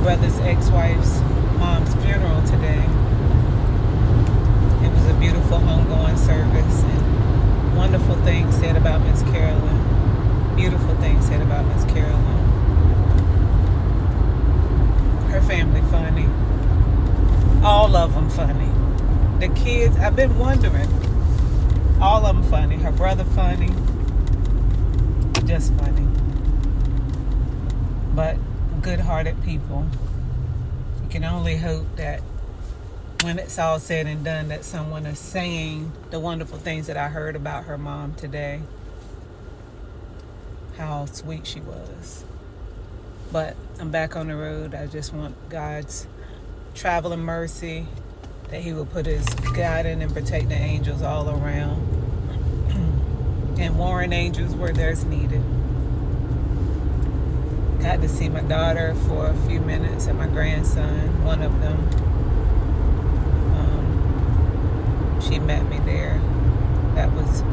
brother's ex-wife's mom's funeral today. It was a beautiful homegoing service and wonderful things said about Miss Carolyn. Beautiful things said about Miss Carolyn. Her family funny. All of them funny. The kids, I've been wondering. All of them funny. Her brother funny. Just funny. But good-hearted people. You can only hope that when it's all said and done that someone is saying the wonderful things that I heard about her mom today. How sweet she was. But I'm back on the road. I just want God's traveling mercy, that he will put his guiding and protecting angels all around and warring angels where there's needed. Got to see my daughter for a few minutes and my grandson, one of them. She met me there. That was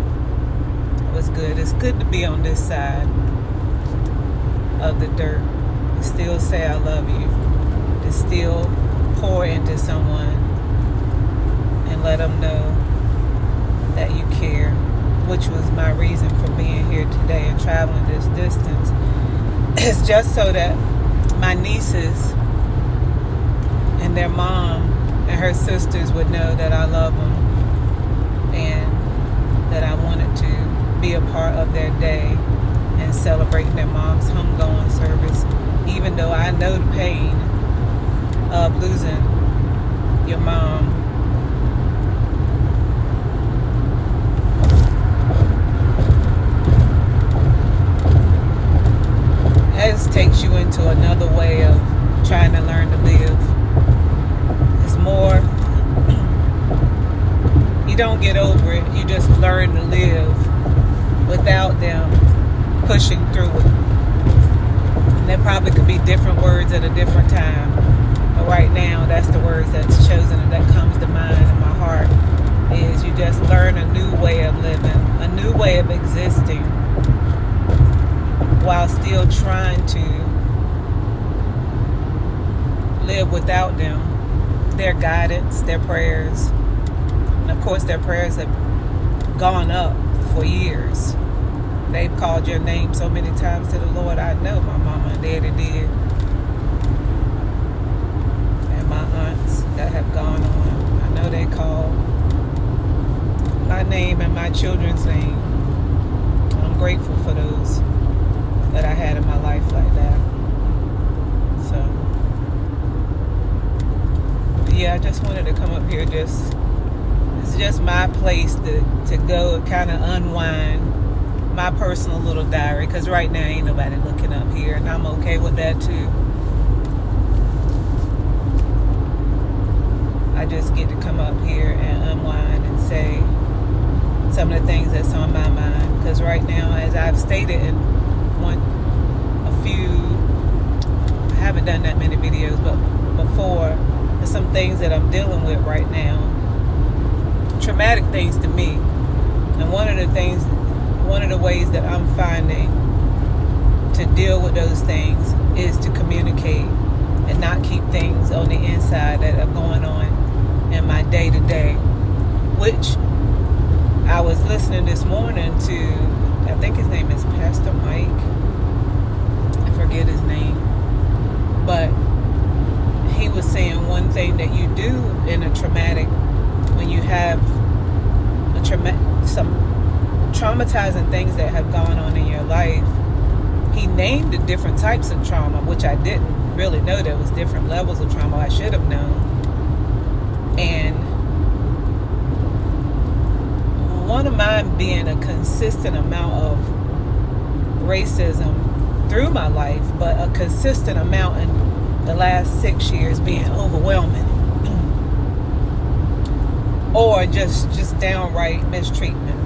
good. It's good to be on this side of the dirt. To still say I love you. To still pour into someone and let them know that you care, which was my reason for being here today and traveling this distance. It's just so that my nieces and their mom and her sisters would know that I love them and that I wanted to be a part of their day and celebrating their mom's homegoing service, even though I know the pain of losing your mom. It takes you into another way of trying to learn to live. It's more, you don't get over it, you just learn to live without them pushing through it. And there probably could be different words at a different time, but right now that's the words that's chosen and that comes to mind in my heart, is you just learn a new way of living, a new way of existing, while still trying to live without them, their guidance, their prayers. And of course their prayers have gone up for years. They've called your name so many times to the Lord. I know my mama and daddy did. And my aunts that have gone on, I know they called my name and my children's name. I'm grateful for those that I had in my life like that. So yeah, I just wanted to come up here. It's just my place to go and kind of unwind my personal little diary, because right now ain't nobody looking up here, and I'm okay with that too. I just get to come up here and unwind and say some of the things that's on my mind, because right now, as I've stated in I haven't done that many videos, but before, there's some things that I'm dealing with right now, traumatic things to me. And one of the ways that I'm finding to deal with those things is to communicate and not keep things on the inside that are going on in my day-to-day, which I was listening this morning to, I think his name is Pastor Mike, I forget his name, but he was saying one thing that you do in a traumatic, when you have some traumatizing things that have gone on in your life. He named the different types of trauma, which I didn't really know there was different levels of trauma. I should have known. And one of mine being a consistent amount of racism through my life, but a consistent amount in the last 6 years being overwhelming. Or just downright mistreatment,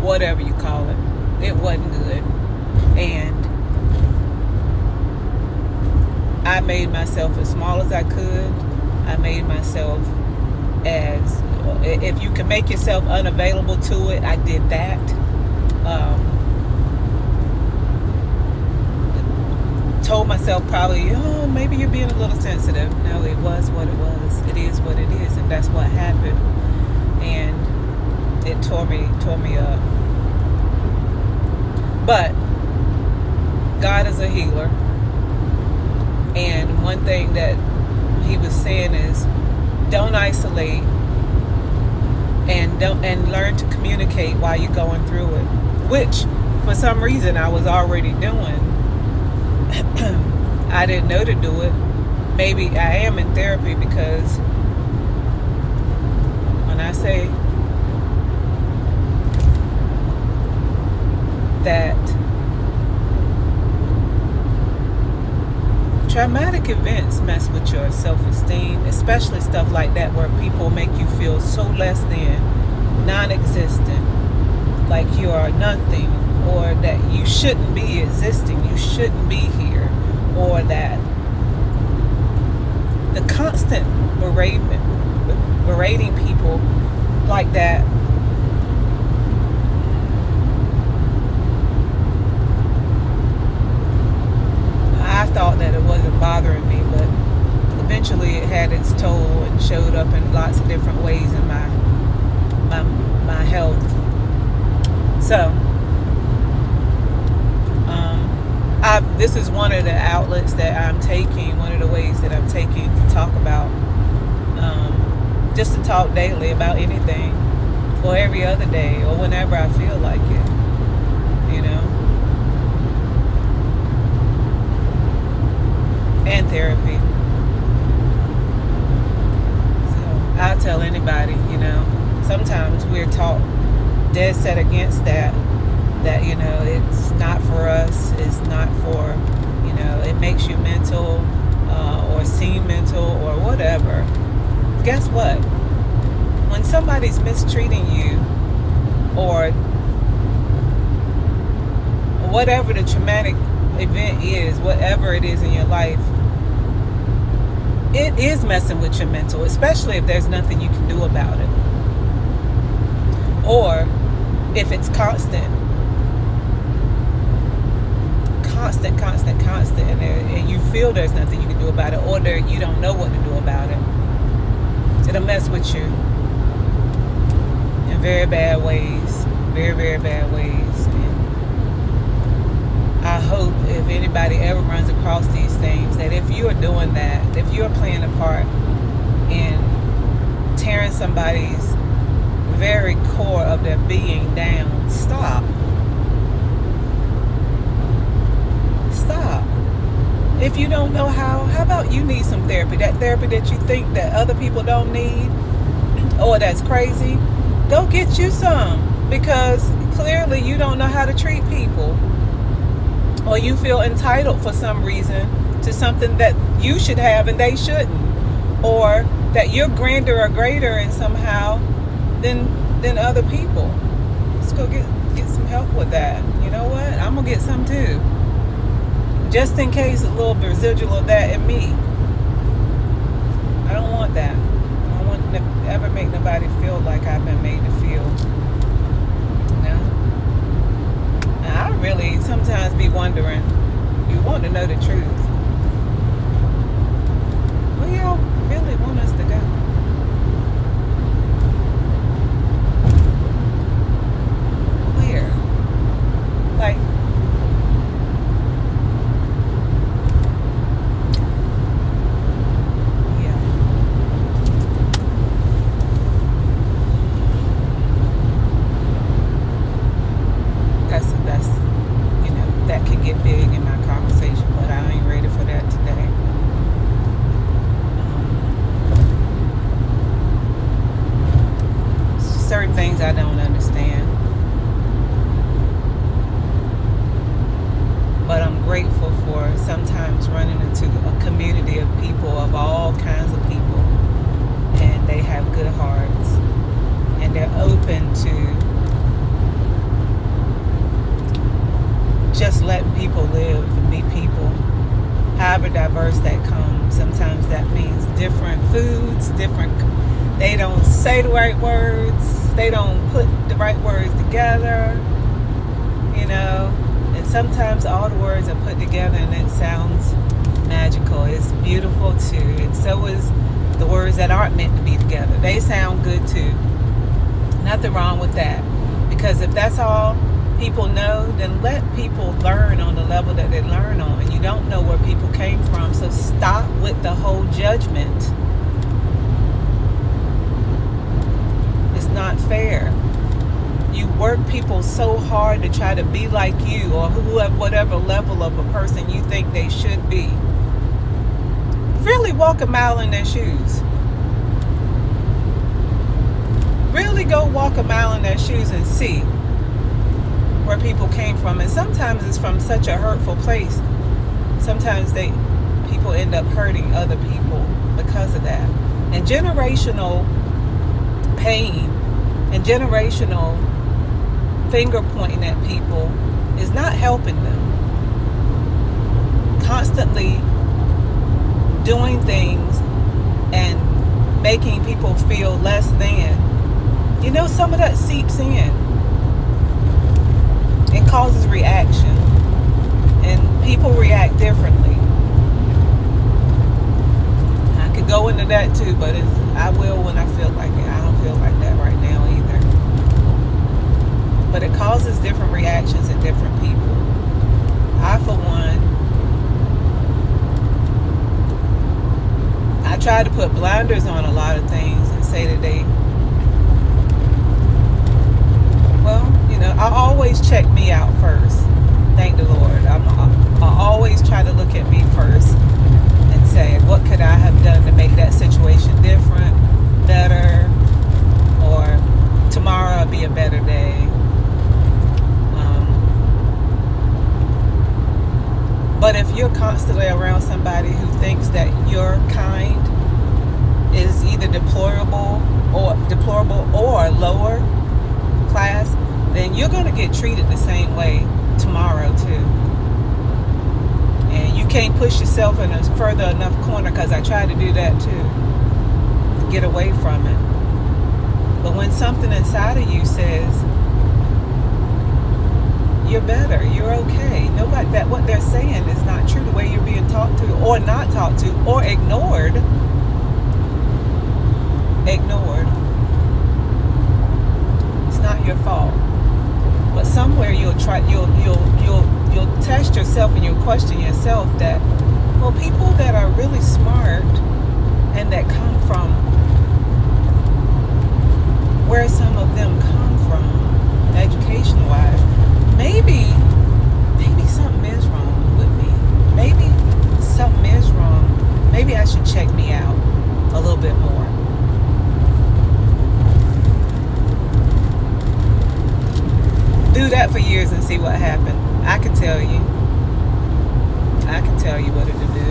whatever you call it. It wasn't good. And I made myself as small as I could. I made myself as, if you can make yourself unavailable to it, I did that. told myself probably, oh, maybe you're being a little sensitive. No, it was what it was. It is what it is, and that's what happened. And it tore me up. But God is a healer, and one thing that He was saying is, don't isolate, and learn to communicate while you're going through it, which for some reason I was already doing. I didn't know to do it. Maybe I am in therapy, because when I say that traumatic events mess with your self-esteem, especially stuff like that where people make you feel so less than, non-existent, like you are nothing, or that you shouldn't be existing, you shouldn't be here, or that the constant berating people like that. I thought that it wasn't bothering me, but eventually it had its toll and showed up in lots of different ways in my health. So this is one of the outlets that I'm taking, one of the ways that I'm taking to talk about, just to talk daily about anything, or every other day, or whenever I feel like it, and therapy. So I'll tell anybody, sometimes we're taught dead set against that it's not for us, it's not for, it makes you mental, or seem mental, or whatever. Guess what? When somebody's mistreating you, or whatever the traumatic event is, whatever it is in your life, it is messing with your mental, especially if there's nothing you can do about it, or if it's constant, and you feel there's nothing you can do about it, or you don't know what to do about it. It'll mess with you in very bad ways, very, very bad ways. And I hope if anybody ever runs across these things, that if you are doing that, if you're playing a part in tearing somebody's very core of their being down, stop. If you don't know how about you need some therapy? That therapy that you think that other people don't need, or that's crazy, go get you some, because clearly you don't know how to treat people, or you feel entitled for some reason to something that you should have and they shouldn't, or that you're grander or greater and somehow than other people. Let's go get some help with that. You know what? I'm gonna get some too, just in case a little residual of that in me. I don't want that. I don't want to ever make nobody feel like I've been made to feel. And I really sometimes be wondering, you want to know the truth, where y'all really want us to go? Where? Like, that can get big in my conversation, but I ain't ready for that today. Certain things I don't understand, but I'm grateful for sometimes running into a community of people, of all kinds of people, and they have good hearts, and they're open to just letting people live and meet people, however diverse that comes. Sometimes that means different foods, they don't say the right words, they don't put the right words together, and sometimes all the words are put together and it sounds magical. It's beautiful too. And so is the words that aren't meant to be together. They sound good too. Nothing wrong with that. Because if that's all people know, then let people learn on the level that they learn on. And you don't know where people came from. So stop with the whole judgment. It's not fair. You work people so hard to try to be like you, or whatever level of a person you think they should be. Really walk a mile in their shoes. Really go walk a mile in their shoes and see where people came from. And sometimes it's from such a hurtful place. Sometimes people end up hurting other people because of that. And generational pain and generational finger pointing at people is not helping them. Constantly doing things and making people feel less than, some of that seeps in and causes reaction, and people react differently. I could go into that too, but I will when I feel like it. I don't feel like that right now either. But it causes different reactions in different people. I, for one, I try to put blinders on a lot of things and say that I always check me out first. Thank the Lord. I always try to look at me first and say, what could I have done to make that situation different, better, or tomorrow will be a better day. But if you're constantly around somebody who thinks that your kind is either deplorable or lower class, then you're going to get treated the same way tomorrow too. And you can't push yourself in a further enough corner, because I try to do that too, to get away from it. But when something inside of you says you're better, you're okay, what they're saying is not true, the way you're being talked to or not talked to or ignored, it's not your fault. But somewhere you'll test yourself and you'll question yourself that, well, people that are really smart and that come from where some of them come from, education-wise, maybe something is wrong with me. Maybe something is wrong. Maybe I should check me out a little bit more. Do that for years and see what happened. I can tell you what it'll do.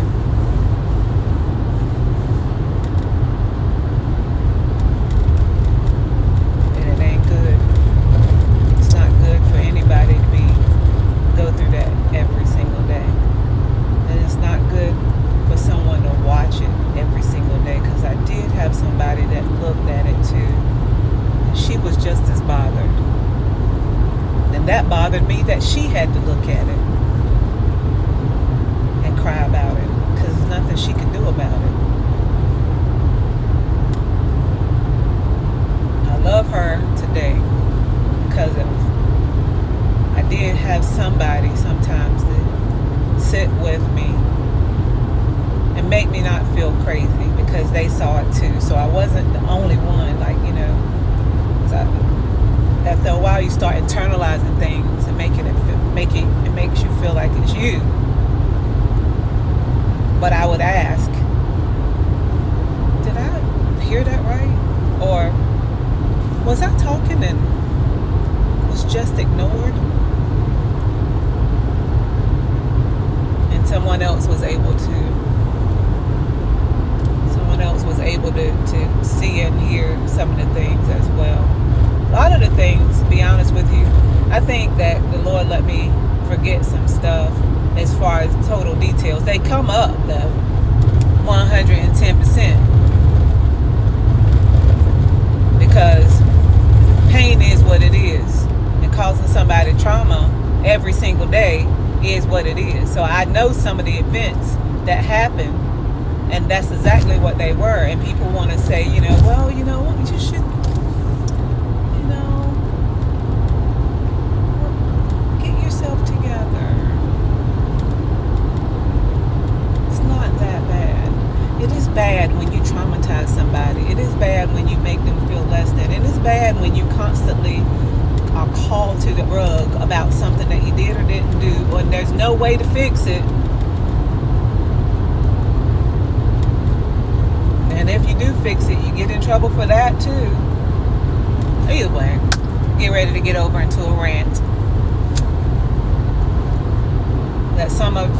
And it ain't good. It's not good for anybody to go through that every single day. And it's not good for someone to watch it every single day, because I did have somebody that looked at it too. And she was just as bothered. And that bothered me that she had to look at it and cry about it, because there's nothing she could do about it. I love her today because I did have somebody sometimes to sit with me and make me not feel crazy, because they saw it too. So I wasn't the only one, after a while you start internalizing things and it makes you feel like it's you. But I would ask, did I hear that right? Or was I talking and was just ignored? And someone else was able to see and hear some of the things as well. A lot of the things, to be honest with you, I think that the Lord let me forget some stuff as far as total details. They come up, the 110%. Because pain is what it is. And causing somebody trauma every single day is what it is. So I know some of the events that happen, and that's exactly what they were. And people want to say, well, you should, get yourself together. It's not that bad. It is bad when you traumatize somebody. It is bad when you make them feel less than. It is bad when you constantly are called to the rug about something that you did or didn't do, and there's no way to fix it. And if you do fix it, you get in trouble for that too. Either way, get ready to get over into a rant. That some of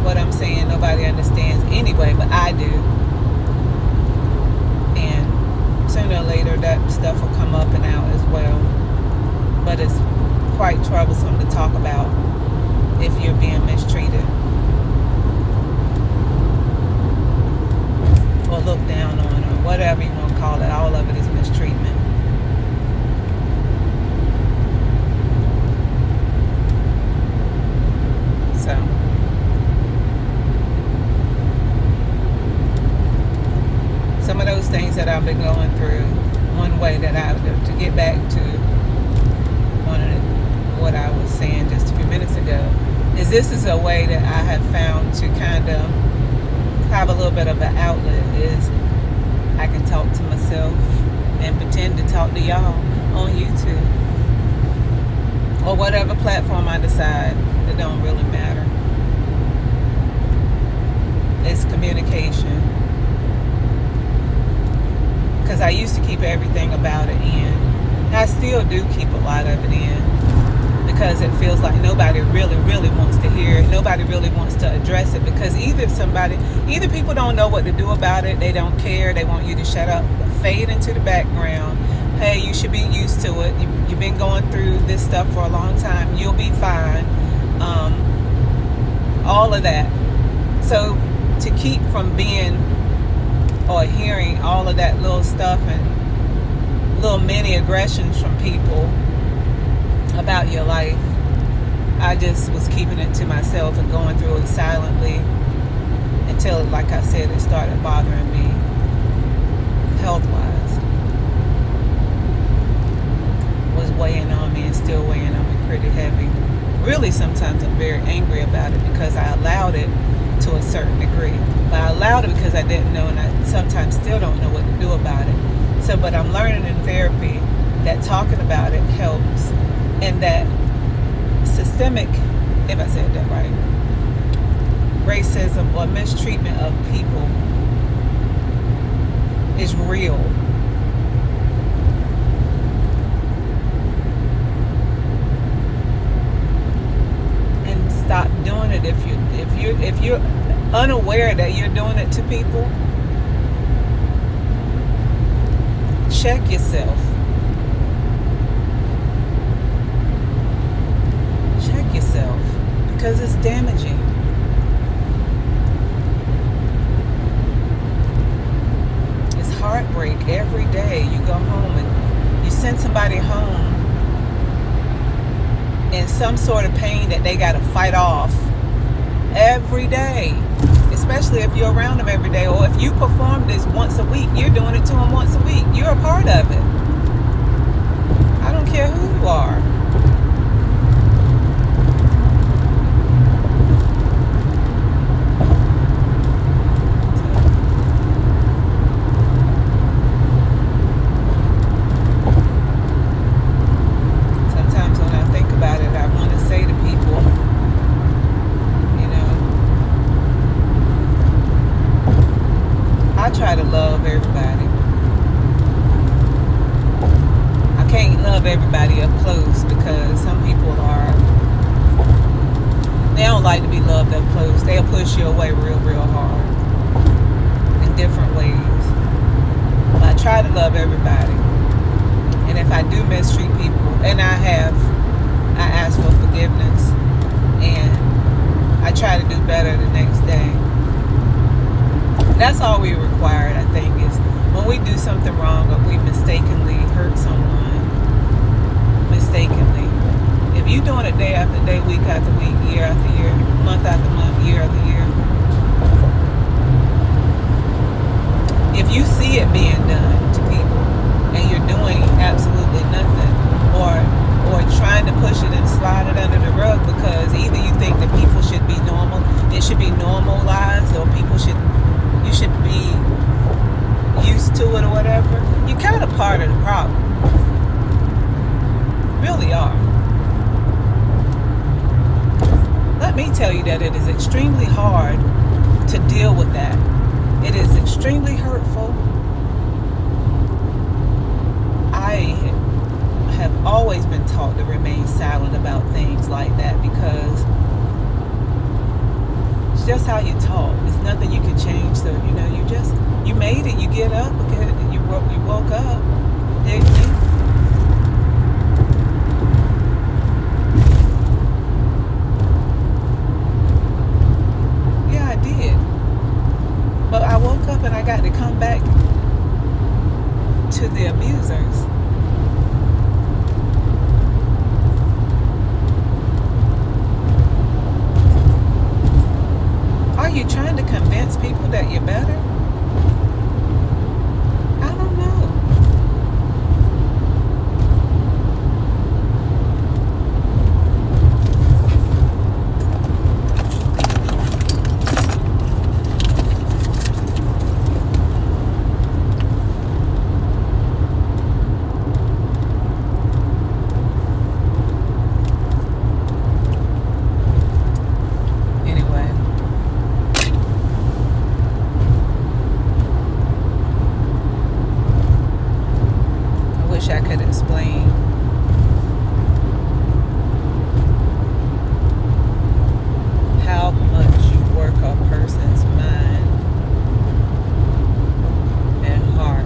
what I'm saying nobody understands anyway, but I do. And sooner or later that stuff will come up and out as well. But it's quite troublesome to talk about if you're being mistreated or looked down on, or whatever you want to call it. All of it is mistreatment. So some of those things that I've been going through, one way that to get back to what I was saying just a few minutes ago, is this is a way that I have found to kind of have a little bit of an outlet. Is I can talk to myself and pretend to talk to y'all on YouTube or whatever platform I decide. It don't really matter. It's communication. Because I used to keep everything about it in. I still do keep a lot of it in, because it feels like nobody really wants to hear it. Nobody really wants to address it, because either people don't know what to do about it, they don't care, they want you to shut up, fade into the background. Hey, you should be used to it. You've been going through this stuff for a long time. You'll be fine. All of that. So to keep from being or hearing all of that little stuff and little mini aggressions from people about your life, I just was keeping it to myself and going through it silently until, like I said, it started bothering me health-wise. Was weighing on me and still weighing on me pretty heavy. Really, sometimes I'm very angry about it because I allowed it to a certain degree. But I allowed it because I didn't know, and I sometimes still don't know what to do about it. So, but I'm learning in therapy that talking about it helps, and that systemic, if I said that right, racism or mistreatment of people is real. And stop doing it if you're unaware that you're doing it to people. Check yourself. Check yourself, because it's damaging. It's heartbreak every day. You go home and you send somebody home in some sort of pain that they got to fight off every day. Especially if you're around them every day, or if you perform this once a week, you're doing it to them once a week. You're a part of it. I don't care who you are. Sometimes when I think about it, I want to say to people, I try to love everybody. I can't love everybody up close, because some people they don't like to be loved up close. They'll push you away real hard in different ways. But I try to love everybody. And if I do mistreat people, and I ask for forgiveness, and I try to do better the next day. That's all we required, I think, is when we do something wrong or we mistakenly hurt someone, If you're doing it day after day, week after week, year after year, month after month, year after year, if you see it being done to people and you're doing absolutely nothing, or trying to push it and slide it under the rug because either you think that people should be normal, it should be normalized, or you should be used to it or whatever, you're kind of part of the problem. Really are. Let me tell you that it is extremely hard to deal with that. It is extremely hurtful. I have always been taught to remain silent about things like that because it's just how you talk. There's nothing you can change. So, you made it. You get up. You woke up. Didn't you? Yeah, I did. But I woke up and I got to come back to the abusers. Are you trying to convince people that you're better? I don't know. I could explain how much you work a person's mind and heart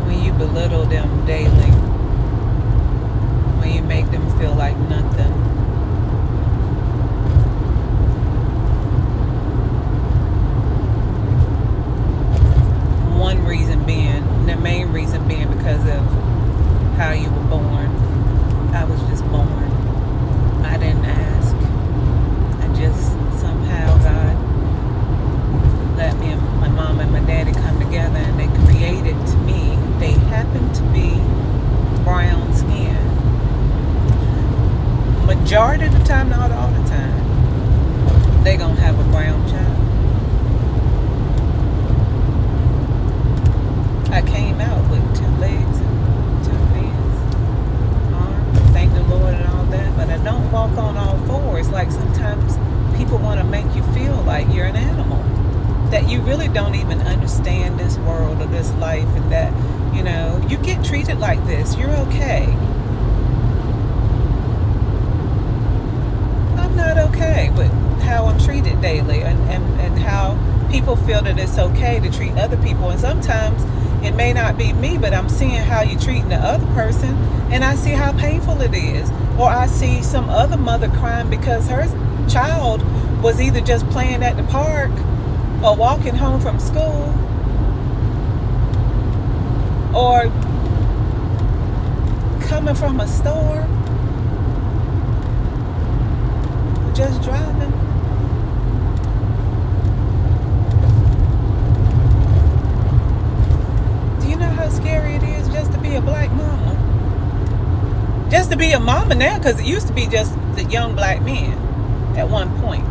when you belittle them daily, when you make them feel like nothing. The main reason being because of how you were born. I was just born. I didn't ask. I just somehow God let me and my mom and my daddy come together and they created me. They happened to be brown skin. Majority of the time, not all the time, they gonna have a brown child. I came out with 2 legs and 2 hands, arms, thank the Lord and all that, but I don't walk on all fours. Like sometimes people want to make you feel like you're an animal, that you really don't even understand this world or this life, and that, you get treated like this, you're okay. I'm not okay with how I'm treated daily and how people feel that it's okay to treat other people. And sometimes it may not be me, but I'm seeing how you're treating the other person, and I see how painful it is. Or I see some other mother crying because her child was either just playing at the park or walking home from school or coming from a store or just driving. How scary it is just to be a black mama. Just to be a mama now, because it used to be just the young black men at one point,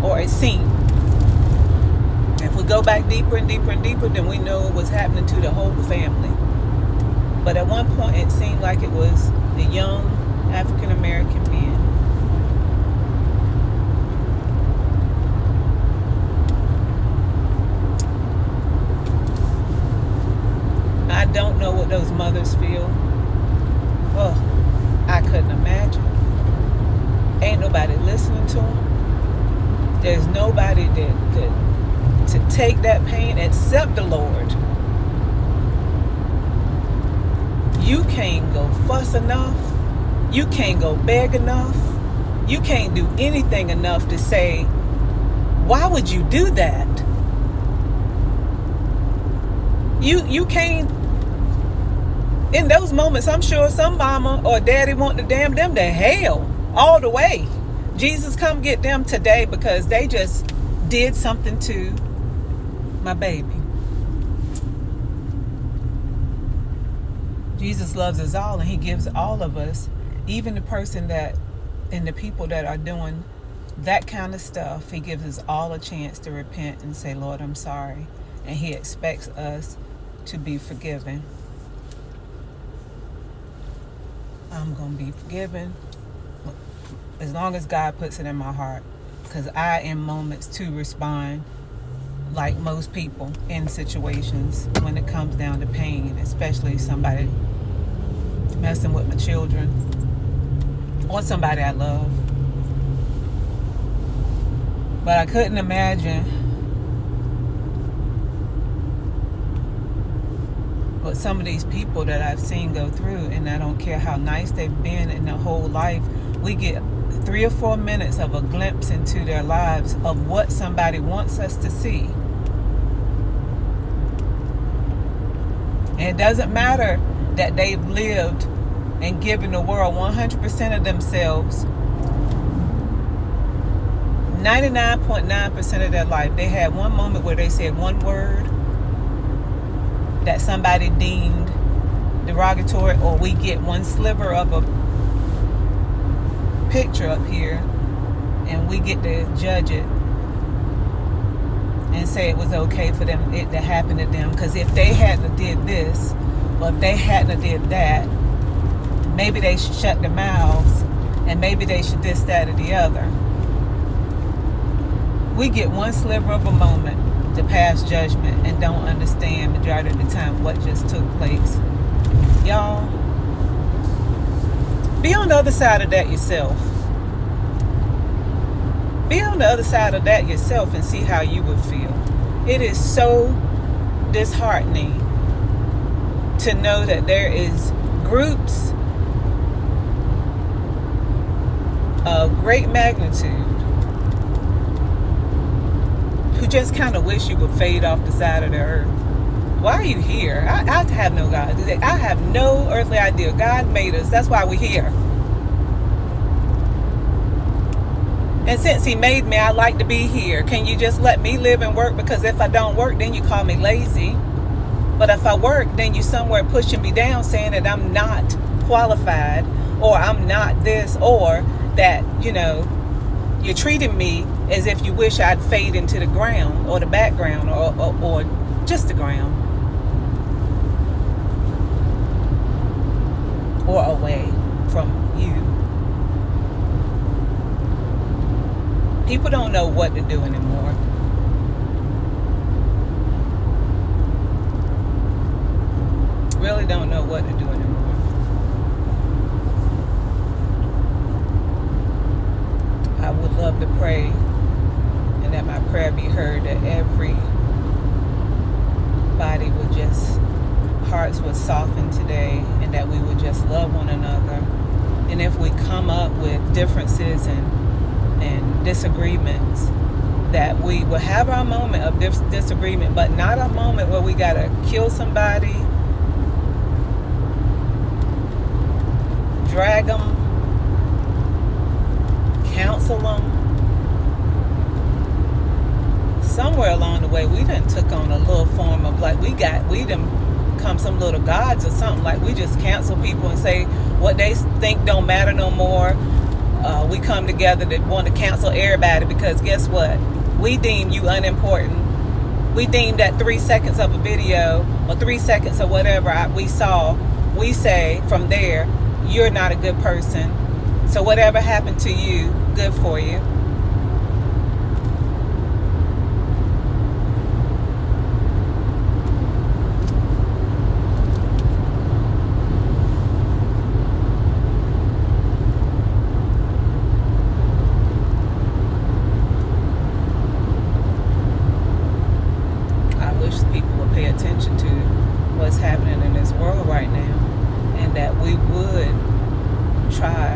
or it seemed. If we go back deeper and deeper and deeper, then we know what's happening to the whole family. But at one point it seemed like it was the young African American men. I don't know what those mothers feel. Oh, I couldn't imagine. Ain't nobody listening to them. There's nobody to take that pain except the Lord. You can't go fuss enough. You can't go beg enough. You can't do anything enough to say, why would you do that? You can't In those moments, I'm sure some mama or daddy want to damn them to hell all the way. Jesus, come get them today because they just did something to my baby. Jesus loves us all, and he gives all of us, even the person that, and the people that are doing that kind of stuff, he gives us all a chance to repent and say, Lord, I'm sorry. And he expects us to be forgiven. I'm going to be forgiven as long as God puts it in my heart, because I, in moments, to respond like most people in situations when it comes down to pain, especially somebody messing with my children or somebody I love. But I couldn't imagine what some of these people that I've seen go through, and I don't care how nice they've been in their whole life. We get 3 or 4 minutes of a glimpse into their lives of what somebody wants us to see. And it doesn't matter that they've lived and given the world 100% of themselves. 99.9% of their life, they had one moment where they said one word that somebody deemed derogatory, or we get one sliver of a picture up here and we get to judge it and say it was okay for them, it to happen to them, because if they hadn't did this, or if they hadn't did that, maybe they should shut their mouths, and maybe they should this, that, or the other. We get one sliver of a moment to pass judgment and don't understand majority of the time what just took place. Y'all, be on the other side of that yourself. Be on the other side of that yourself and see how you would feel. It is so disheartening to know that there is groups of great magnitude who just kind of wish you would fade off the side of the earth. Why are you here? I have no God. I have no earthly idea. God made us. That's why we're here. And since he made me, I like to be here. Can you just let me live and work? Because if I don't work, then you call me lazy. But if I work, then you somewhere pushing me down, saying that I'm not qualified, or I'm not this, or that, you're treating me as if you wish I'd fade into the ground or the background or just the ground or away from you. People don't know what to do anymore. Really don't know what to do anymore. I would love to pray, and that my prayer be heard, that everybody would just, hearts would soften today, and that we would just love one another. And if we come up with differences and disagreements, that we will have our moment of disagreement, but not a moment where we gotta kill somebody, drag them, counsel them. Somewhere along the way, we done took on a little form of like, we done become some little gods or something. Like, we just cancel people and say what they think don't matter no more. We come together to want to cancel everybody because guess what? We deem you unimportant. We deem that 3 seconds of a video or 3 seconds of whatever we saw, we say from there, you're not a good person. So whatever happened to you, good for you. Pay attention to what's happening in this world right now, and that we would try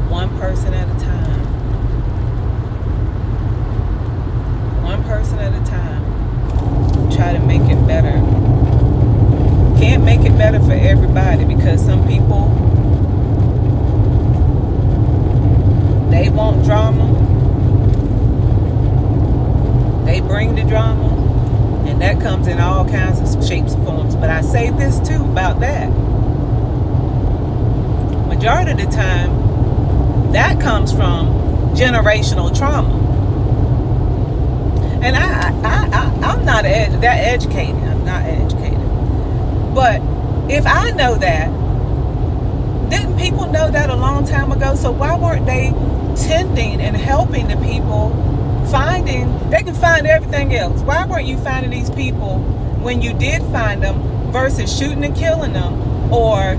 one person at a time drama. They bring the drama. And that comes in all kinds of shapes and forms. But I say this too about that. Majority of the time, that comes from generational trauma. And I'm not that educated. I'm not educated. But if I know that, didn't people know that a long time ago? So why weren't they tending and helping the people finding? They can find everything else. Why weren't you finding these people when you did find them versus shooting and killing them, or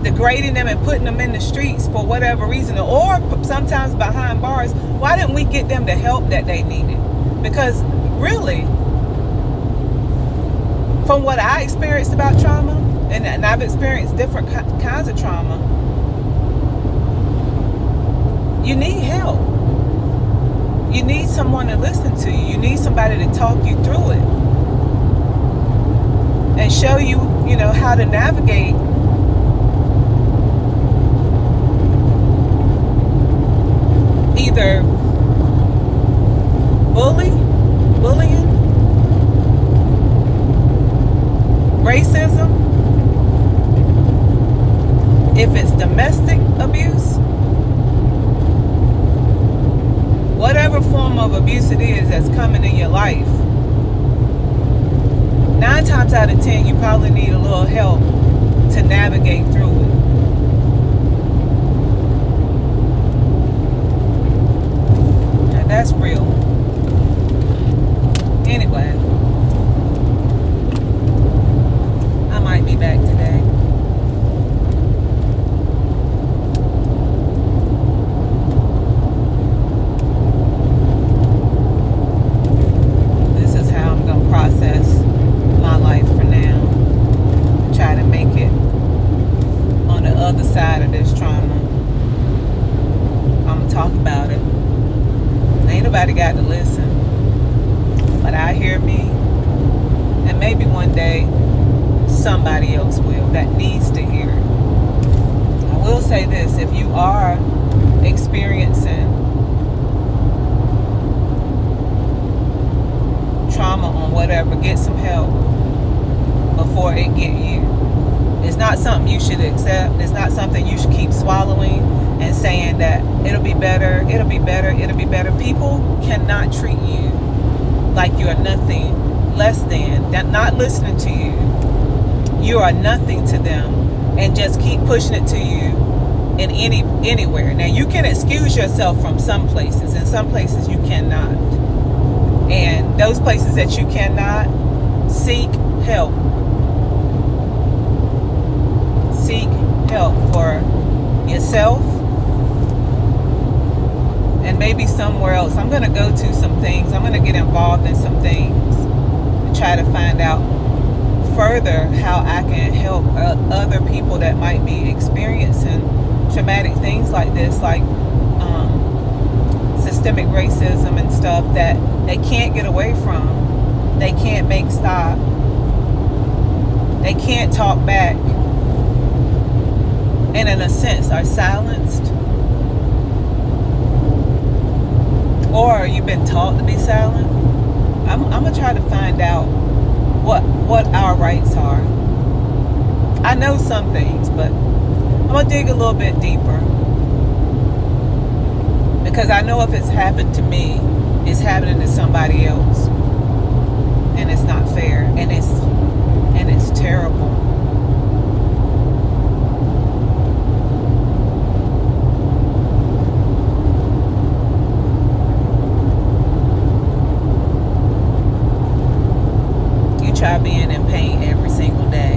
degrading them and putting them in the streets for whatever reason, or sometimes behind bars? Why didn't we get them the help that they needed? Because really, from what I experienced about trauma, and I've experienced different kinds of trauma, you need help. You need someone to listen to you. You need somebody to talk you through it and show you, how to navigate either bullying, racism, if it's domestic abuse, whatever form of abuse it is that's coming in your life, 9 times out of 10, you probably need a little help to navigate through it. And that's real. Anyway, I might be back today. This is how I'm going to process my life for now. Try to make it on the other side of this trauma. I'm going to talk about it. Ain't nobody got to listen. But I hear me, and maybe one day somebody else will that needs to hear it. I will say this: if you are experiencing trauma on whatever, get some help before it get you. It's not something you should accept. It's not something you should keep swallowing and saying that it'll be better, it'll be better, it'll be better. People cannot treat you like you are nothing less than, not listening to you. You are nothing to them, and just keep pushing it to you in anywhere. Now, you can excuse yourself from some places, and some places you cannot. And those places that you cannot, seek help. Seek help for yourself and maybe somewhere else. I'm going to go to some things. I'm going to get involved in some things and try to find out further how I can help other people that might be experiencing traumatic things like this, like systemic racism and stuff that they can't get away from. They can't make stop. They can't talk back. And in a sense are silenced. Or you've been taught to be silent. I'm going to try to find out what our rights are. I know some things, but I'm going to dig a little bit deeper. Because I know if it's happened to me, it's happening to somebody else. And it's not fair. And it's terrible. Try being in pain every single day.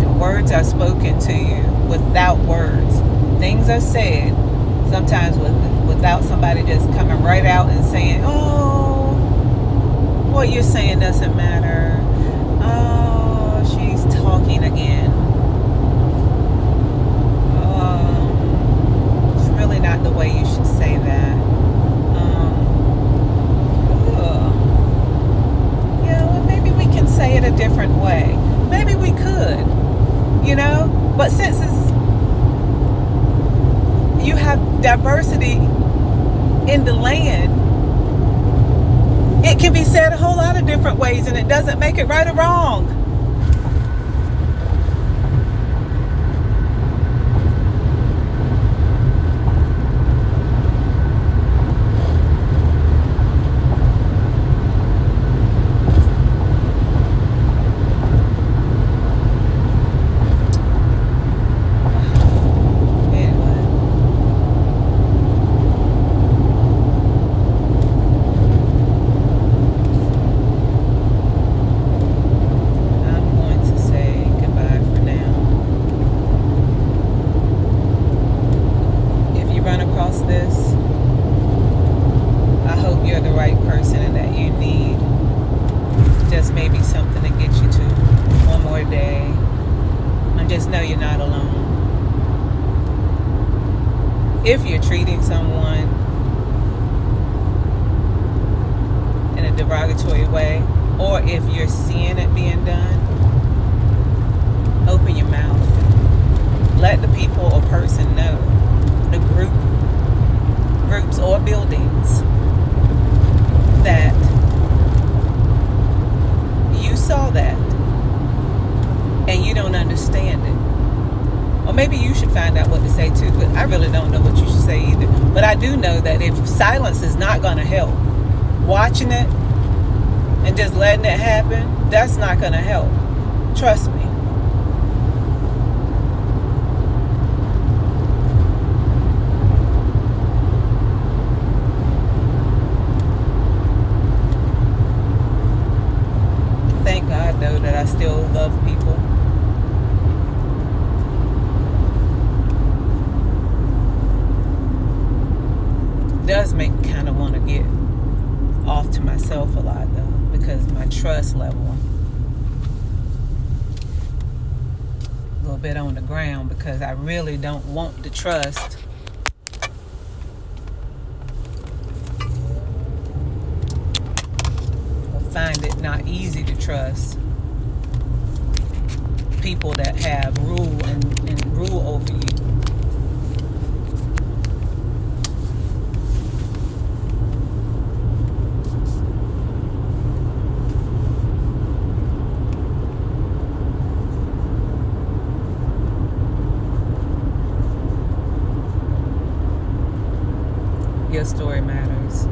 The words are spoken to you without words. Things are said sometimes without somebody just coming right out and saying, "Oh, what you're saying doesn't matter. Oh, she's talking again. It's really not the way you should say that. Yeah, well, maybe we can say it a different way. Maybe we could. But since you have diversity in the land, it can be said a whole lot of different ways, and it doesn't make it right or wrong. If you're treating someone in a derogatory way, or if you're seeing it being done, open your mouth. Let the people or person know, the groups or buildings, that you saw that and you don't understand it. Or maybe you should find out what to say too, but I really don't know what you should say either. But I do know that if silence is not going to help, watching it and just letting it happen, that's not going to help. Trust me. Thank God, though, that I still love people. Does make me kind of want to get off to myself a lot, though, because my trust level a little bit on the ground, because I really don't want to trust or find it not easy to trust people that have rule and rule over you. Your story matters.